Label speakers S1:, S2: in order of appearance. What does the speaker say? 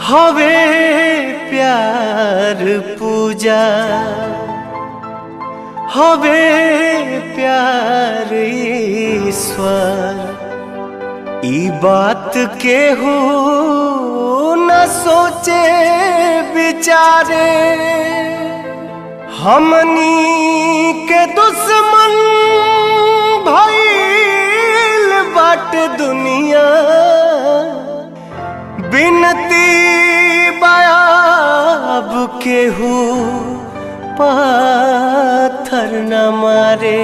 S1: हवे प्यार पूजा हवे प्यार ईश्वर। ई बात के हो न सोचे बिचारे हमनी के दुश्मन भइल बाटे दुनिया। बिनती बायाब केहू पाथर न मारे।